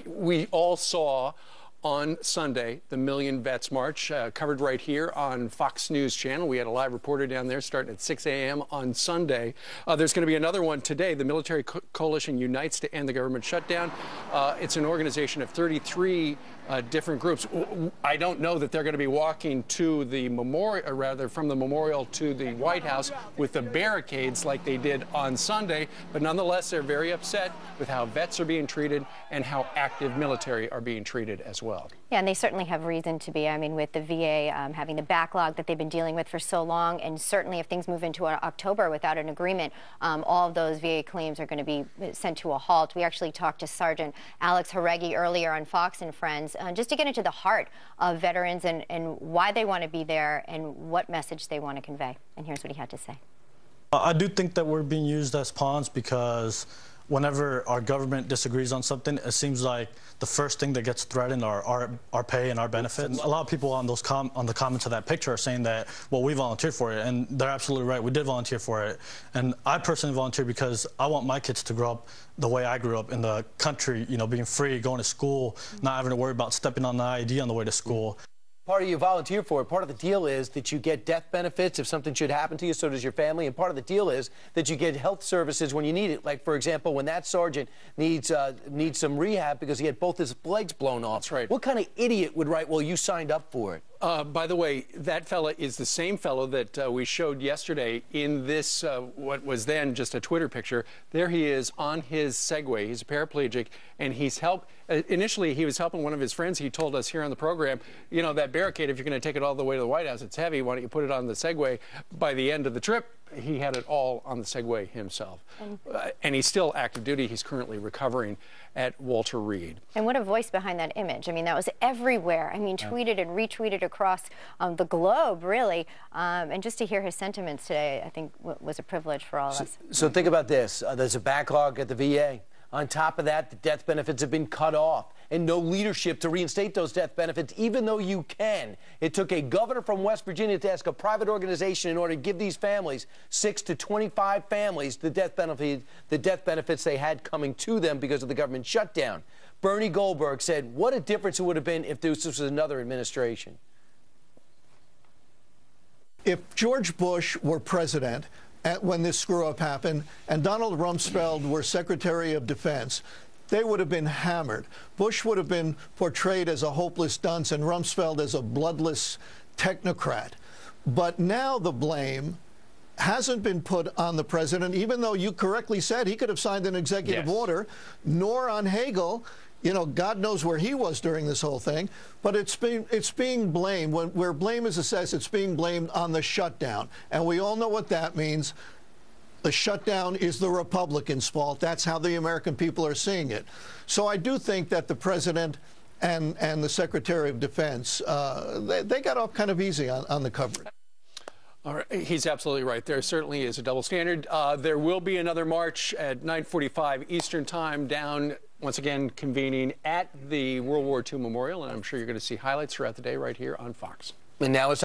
We all saw on Sunday the Million Vets March, covered right here on Fox News Channel. We had a live reporter down there starting at 6 a.m. on Sunday. There's going to be another one today. The Military Coalition Unites to End the Government Shutdown. It's an organization of 33 different groups. I don't know that they're going to be walking to the memorial, or rather from the memorial to the White House with the barricades like they did on Sunday, but nonetheless, they're very upset with how vets are being treated and how active military are being treated as well. Yeah, and they certainly have reason to be. I mean, with the VA having the backlog that they've been dealing with for so long, and certainly if things move into October without an agreement, all of those VA claims are going to be sent to a halt. We actually talked to Sergeant Alex Horegi earlier on Fox and Friends, just to get into the heart of veterans and why they want to be there and what message they want to convey. And here's what he had to say. I do think that we're being used as pawns because whenever our government disagrees on something, it seems like the first thing that gets threatened are our pay and our benefits. A lot of people on the comments of that picture are saying that, well, we volunteered for it, and they're absolutely right. We did volunteer for it. And I personally volunteered because I want my kids to grow up the way I grew up in the country, you know, being free, going to school, not having to worry about stepping on the IED on the way to school. Part of you volunteer for it. Part of the deal is that you get death benefits if something should happen to you, so does your family. And part of the deal is that you get health services when you need it. Like, for example, when that sergeant needs some rehab because he had both his legs blown off. That's right. What kind of idiot would write, well, you signed up for it? By the way, that fella is the same fellow that we showed yesterday in this, what was then just a Twitter picture. There he is on his Segway. He's a paraplegic, and he's initially, he was helping one of his friends. He told us here on the program, you know, that barricade, if you're going to take it all the way to the White House, it's heavy. Why don't you put it on the Segway? By the end of the trip, he had it all on the Segway himself. And he's still active duty. He's currently recovering at Walter Reed. And what a voice behind that image. I mean, that was everywhere. I mean, tweeted and retweeted across the globe, really. And just to hear his sentiments today, I think was a privilege for all of us. So think about this. There's a backlog at the VA. On top of that, the death benefits have been cut off and no leadership to reinstate those death benefits, even though you can. It took a governor from West Virginia to ask a private organization in order to give these families, 6 to 25 families, the death benefits they had coming to them because of the government shutdown. Bernie Goldberg said, what a difference it would have been if this was another administration. If George Bush were president when this screw-up happened, and Donald Rumsfeld were Secretary of Defense, they would have been hammered. Bush would have been portrayed as a hopeless dunce and Rumsfeld as a bloodless technocrat. But now the blame hasn't been put on the president, even though you correctly said he could have signed an executive order, nor on Hagel. You know, God knows where he was during this whole thing, but it's being blamed. Where blame is assessed, it's being blamed on the shutdown. And we all know what that means. The shutdown is the Republicans' fault. That's how the American people are seeing it. So I do think that the president and the Secretary of Defense, they got off kind of easy on the coverage. All right. He's absolutely right. There certainly is a double standard. There will be another march at 9:45 Eastern Time down, once again, convening at the World War II Memorial, and I'm sure you're going to see highlights throughout the day right here on Fox. And now it's